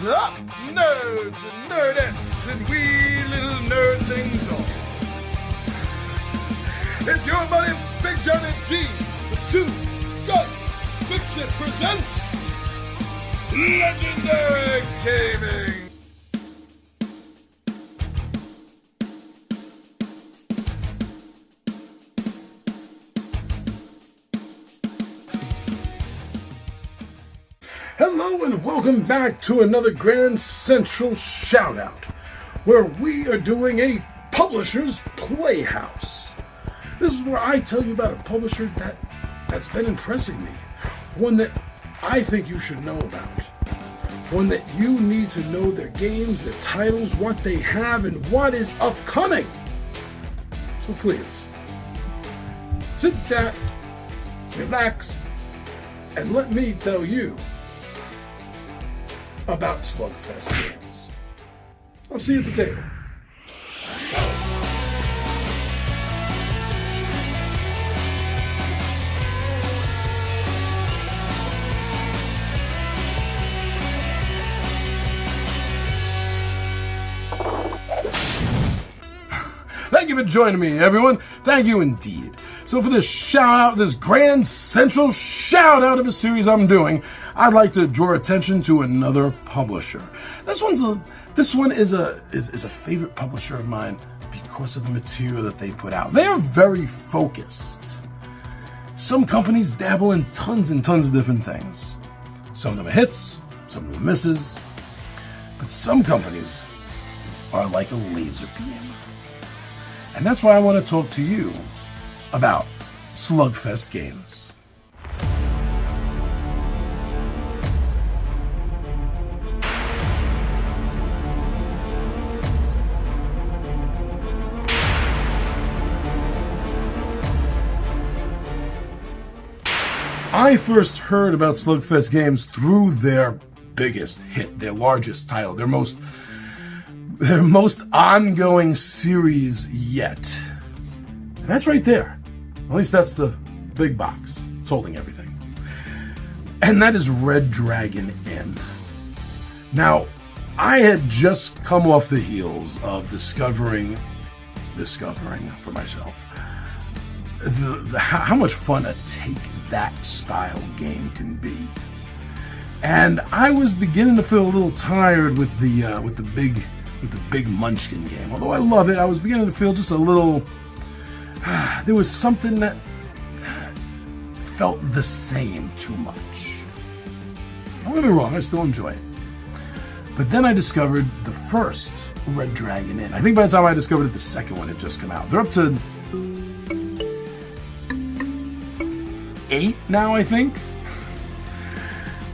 up, nerds and nerdettes and wee little nerdlings all? It's your buddy Big John and G, the Two Gun Fix-It presents Legendary Gaming. Hello and welcome back to another Grand Central Shoutout, where we are doing a Publisher's Playhouse. This is where I tell you about a publisher that's been impressing me, one that I think you should know about, one that you need to know their games, their titles, what they have, and what is upcoming. So please, sit back, relax, and let me tell you about Slugfest games. I'll see you at the table. Thank you for joining me, everyone. Thank you indeed. So for this shout out, this Grand Central shout out of a series I'm doing, I'd like to draw attention to another publisher. This one is a favorite publisher of mine because of the material that they put out. They are very focused. Some companies dabble in tons and tons of different things. Some of them are hits, some of them are misses, but some companies are like a laser beam. And that's why I want to talk to you about Slugfest games. I first heard about Slugfest games through their biggest hit, their largest title, their most ongoing series yet. And that's right there. At least that's the big box. It's holding everything. And that is Red Dragon Inn. Now, I had just come off the heels of discovering for myself how much fun a take that style game can be. And I was beginning to feel a little tired with the big Munchkin game. Although I love it, I was beginning to feel just a little. There was something that felt the same too much. Don't get me wrong, I still enjoy it. But then I discovered the first Red Dragon Inn. I think by the time I discovered it, the second one had just come out. They're up to 8 now, I think,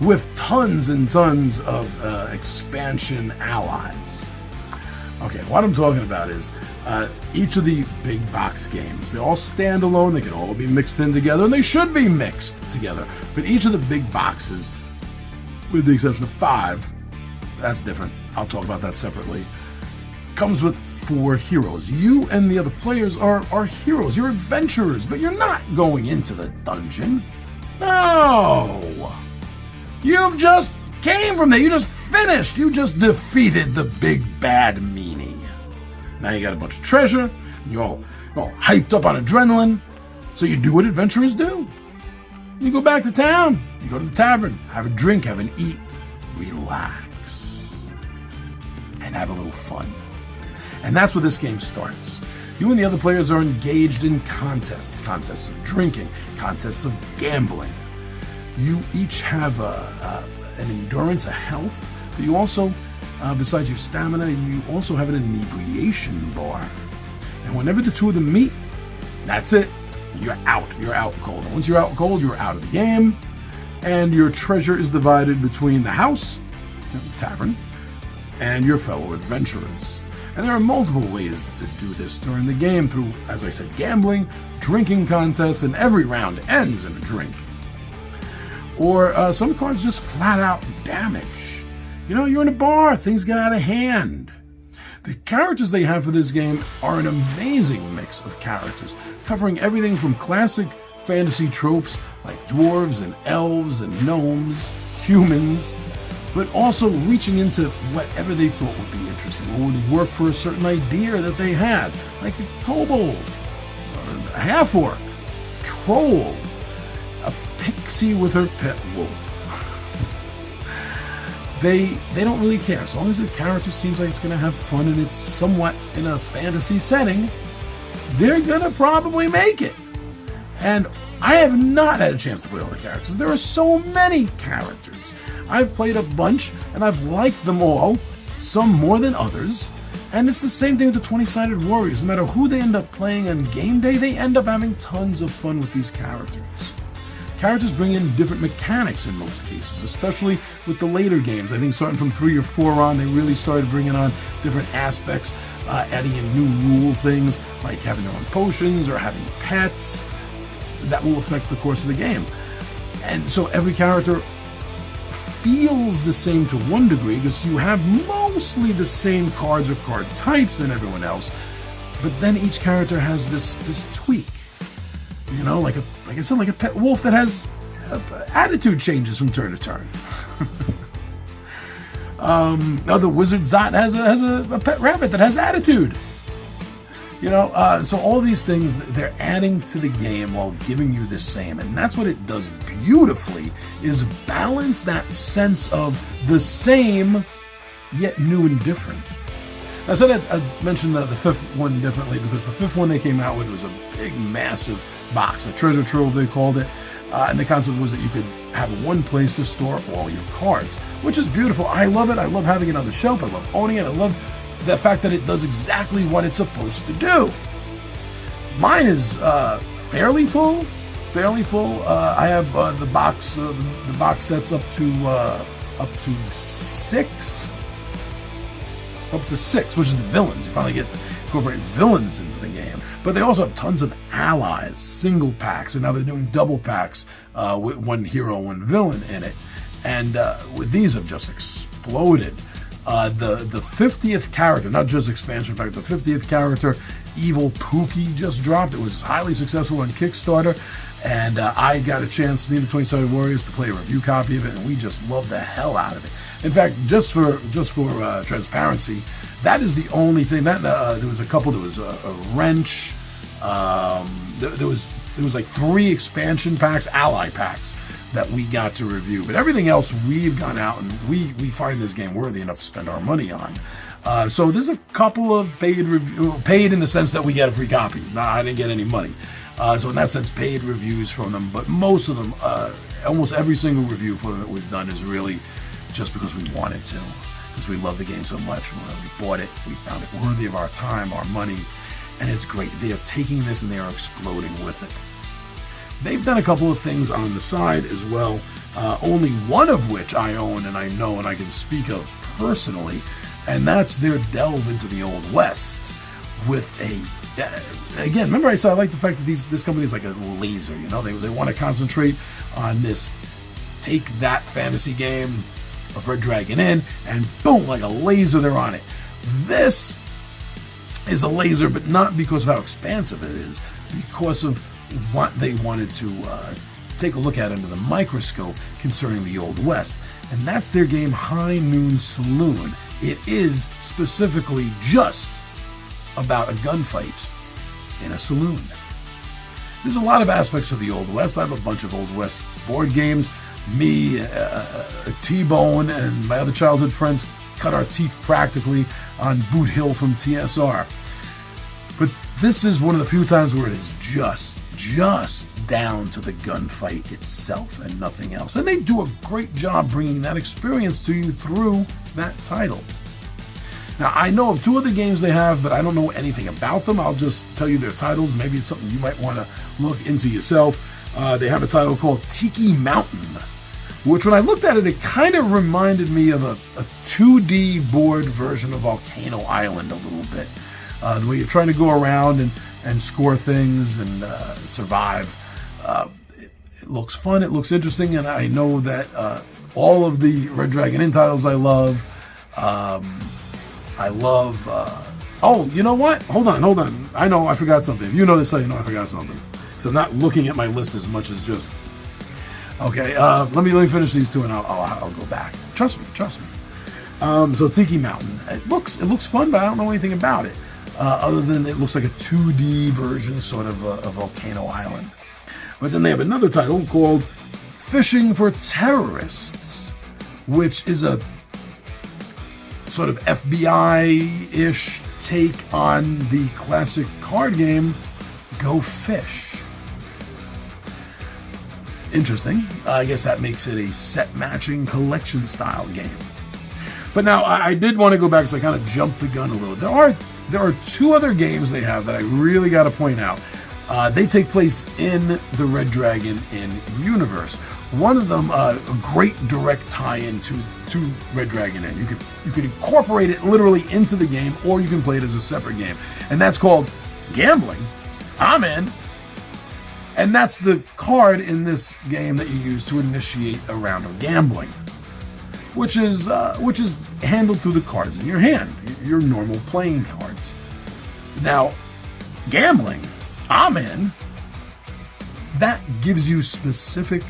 with tons and tons of expansion allies. Okay, what I'm talking about is each of the big box games, they all stand alone, they can all be mixed in together, and they should be mixed together. But each of the big boxes, with the exception of 5, that's different, I'll talk about that separately, comes with 4 heroes. You and the other players are heroes, you're adventurers, but you're not going into the dungeon. No! You just came from there, you just finished, you just defeated the big bad meanie. Now you got a bunch of treasure, you're all hyped up on adrenaline, so you do what adventurers do. You go back to town, you go to the tavern, have a drink, have an eat, relax, and have a little fun. And that's where this game starts. You and the other players are engaged in contests of drinking, contests of gambling. You each have an endurance, a health, but you also, besides your stamina, you also have an inebriation bar. And whenever the two of them meet, that's it. You're out cold. And once you're out cold, you're out of the game, and your treasure is divided between the house, the tavern, and your fellow adventurers. And there are multiple ways to do this during the game through, as I said, gambling, drinking contests, and every round ends in a drink. Or some cards just flat out damage. You know, you're in a bar, things get out of hand. The characters they have for this game are an amazing mix of characters, covering everything from classic fantasy tropes like dwarves and elves and gnomes, humans, but also reaching into whatever they thought would be interesting, or would work for a certain idea that they had, like a kobold, a half-orc, troll, a pixie with her pet wolf. They don't really care. As long as the character seems like it's going to have fun and it's somewhat in a fantasy setting, they're going to probably make it. And I have not had a chance to play all the characters. There are so many characters. I've played a bunch, and I've liked them all, some more than others. And it's the same thing with the 20-sided warriors. No matter who they end up playing on game day, they end up having tons of fun with these characters. Characters bring in different mechanics in most cases, especially with the later games. I think starting from 3 or 4 on, they really started bringing on different aspects, adding in new rule things, like having their own potions or having pets. That will affect the course of the game. And so every character feels the same to one degree, because you have mostly the same cards or card types than everyone else, but then each character has this tweak. You know, like I said, like a pet wolf that has attitude changes from turn to turn. The wizard Zot has a pet rabbit that has attitude. You know, so all these things, they're adding to the game while giving you the same. And that's what it does beautifully, is balance that sense of the same, yet new and different. I said I'd mention the fifth one differently, because the fifth one they came out with was a big, massive box, a treasure trove they called it. And the concept was that you could have one place to store all your cards, which is beautiful. I love it. I love having it on the shelf. I love owning it. I love the fact that it does exactly what it's supposed to do. Mine is fairly full. I have the box sets up to 6. Up to 6, which is the villains. You finally get to incorporate villains into the game. But they also have tons of allies, single packs, and now they're doing double packs with one hero, one villain in it. And with these have just exploded. The 50th character, not just expansion pack, the 50th character, Evil Pookie, just dropped. It was highly successful on Kickstarter, and I got a chance, me and the 20-sided warriors, to play a review copy of it, and we just loved the hell out of it. In fact, just for transparency, that is the only thing that there was a couple. There was a wrench. There was like 3 expansion packs, ally packs, that we got to review. But everything else we've gone out and we find this game worthy enough to spend our money on. So there's a couple of paid in the sense that we get a free copy. No, I didn't get any money. So in that sense, paid reviews from them. But most of them, almost every single review for them that we've done is really just because we wanted to. Because we love the game so much. When we bought it, we found it worthy of our time, our money. And it's great. They are taking this and they are exploding with it. They've done a couple of things on the side as well, only one of which I own and I know and I can speak of personally, and that's their delve into the Old West with again, remember I said I like the fact that this company is like a laser, you know, they want to concentrate on this, take that fantasy game of Red Dragon in, and boom, like a laser, they're on it. This is a laser, but not because of how expansive it is, because of what they wanted to take a look at under the microscope concerning the Old West. And that's their game High Noon Saloon. It is specifically just about a gunfight in a saloon. There's a lot of aspects of the Old West. I have a bunch of Old West board games. Me, T-Bone, and my other childhood friends cut our teeth practically on Boot Hill from TSR. But this is one of the few times where it is just down to the gunfight itself and nothing else. And they do a great job bringing that experience to you through that title. Now, I know of 2 other games they have, but I don't know anything about them. I'll just tell you their titles. Maybe it's something you might want to look into yourself. They have a title called Tiki Mountain, which when I looked at it, it kind of reminded me of a 2D board version of Volcano Island a little bit. The way you're trying to go around and score things and survive. It looks fun, it looks interesting, and I know that all of the Red Dragon Inn titles I love. Oh, you know what? Hold on. I know I forgot something. If you know this, so you know I forgot something. So I'm not looking at my list as much as just Okay, let me finish these two and I'll go back. Trust me. So Tiki Mountain, it looks fun, but I don't know anything about it other than it looks like a 2D version, sort of a Volcano Island. But then they have another title called Fishing for Terrorists, which is a sort of FBI-ish take on the classic card game Go Fish. Interesting. I guess that makes it a set matching collection style game. But now I did want to go back, so I kind of jumped the gun a little. There are two other games they have that I really got to point out. They take place in the Red Dragon Inn universe. One of them, a great direct tie-in to Red Dragon Inn. You could incorporate it literally into the game, or you can play it as a separate game, and that's called Gambling. I'm in. And that's the card in this game that you use to initiate a round of gambling, which is handled through the cards in your hand, your normal playing cards. Now, Gambling, I'm in. That gives you specific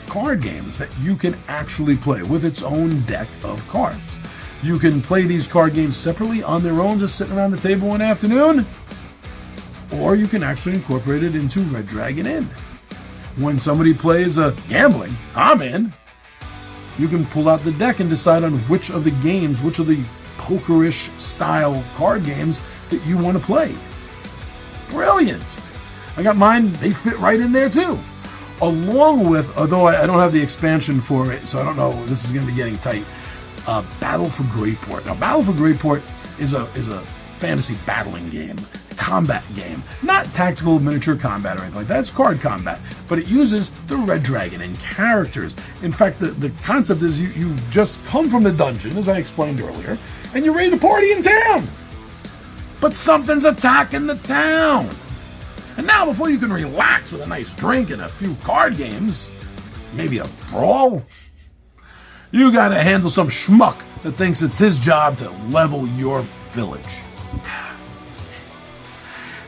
card games that you can actually play with its own deck of cards. You can play these card games separately on their own, just sitting around the table one afternoon. Or you can actually incorporate it into Red Dragon Inn. When somebody plays a Gambling, I'm in. You can pull out the deck and decide on which of the games, which of the pokerish style card games that you want to play. Brilliant. I got mine, they fit right in there too. Along with, although I don't have the expansion for it, so I don't know, this is going to be getting tight, Battle for Greyport. Now, Battle for Greyport is a fantasy battling game. Combat game, not tactical miniature combat or anything like that. It's card combat, but it uses the Red Dragon and characters. In fact, the concept is you just come from the dungeon, as I explained earlier, and you're ready to party in town. But something's attacking the town. And now, before you can relax with a nice drink and a few card games, maybe a brawl, you gotta handle some schmuck that thinks it's his job to level your village.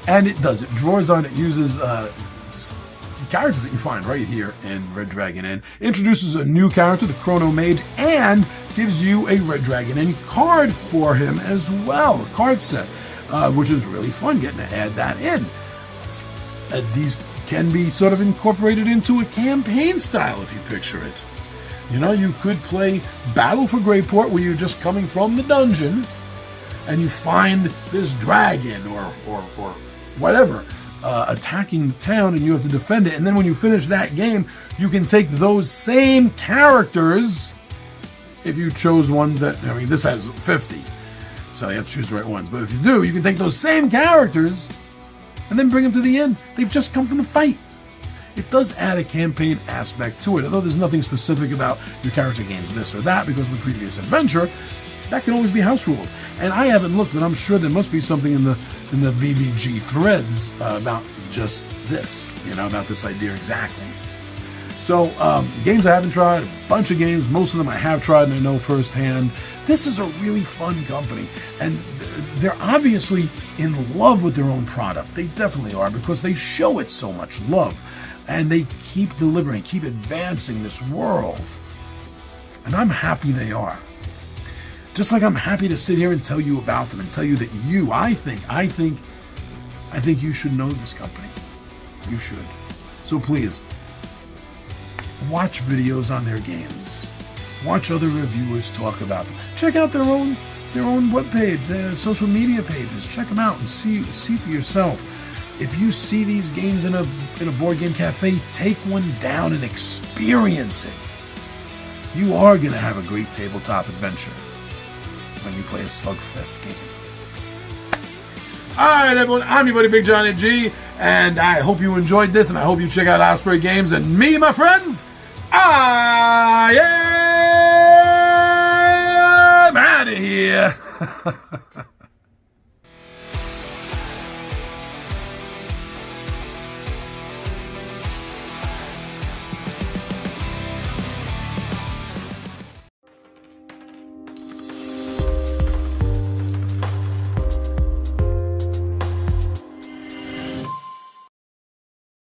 And it does. It draws on, it uses the characters that you find right here in Red Dragon Inn, introduces a new character, the Chrono Mage, and gives you a Red Dragon Inn card for him as well, a card set, which is really fun getting to add that in. These can be sort of incorporated into a campaign style if you picture it. You know, you could play Battle for Greyport where you're just coming from the dungeon and you find this dragon or whatever attacking the town and you have to defend it. And then when you finish that game, you can take those same characters, if you chose ones that, I mean, this has 50, so you have to choose the right ones. But if you do, you can take those same characters and then bring them to the inn. They've just come from the fight. It does add a campaign aspect to it, although there's nothing specific about your character gains this or that because of the previous adventure. That can always be house ruled. And I haven't looked, but I'm sure there must be something in the BBG threads about just this, about this idea exactly. So, games I haven't tried, a bunch of games, most of them I have tried and I know firsthand. This is a really fun company, and they're obviously in love with their own product. They definitely are, because they show it so much love, and they keep delivering, keep advancing this world. And I'm happy they are. Just like I'm happy to sit here and tell you about them and tell you that I think you should know this company. You should. So please, watch videos on their games. Watch other reviewers talk about them. Check out their own webpage, their social media pages. Check them out and see for yourself. If you see these games in a board game cafe, take one down and experience it. You are going to have a great tabletop adventure when you play a Slugfest game. Alright everyone, I'm your buddy Big Johnny G, and I hope you enjoyed this, and I hope you check out Osprey Games, and me, my friends, I am out of here.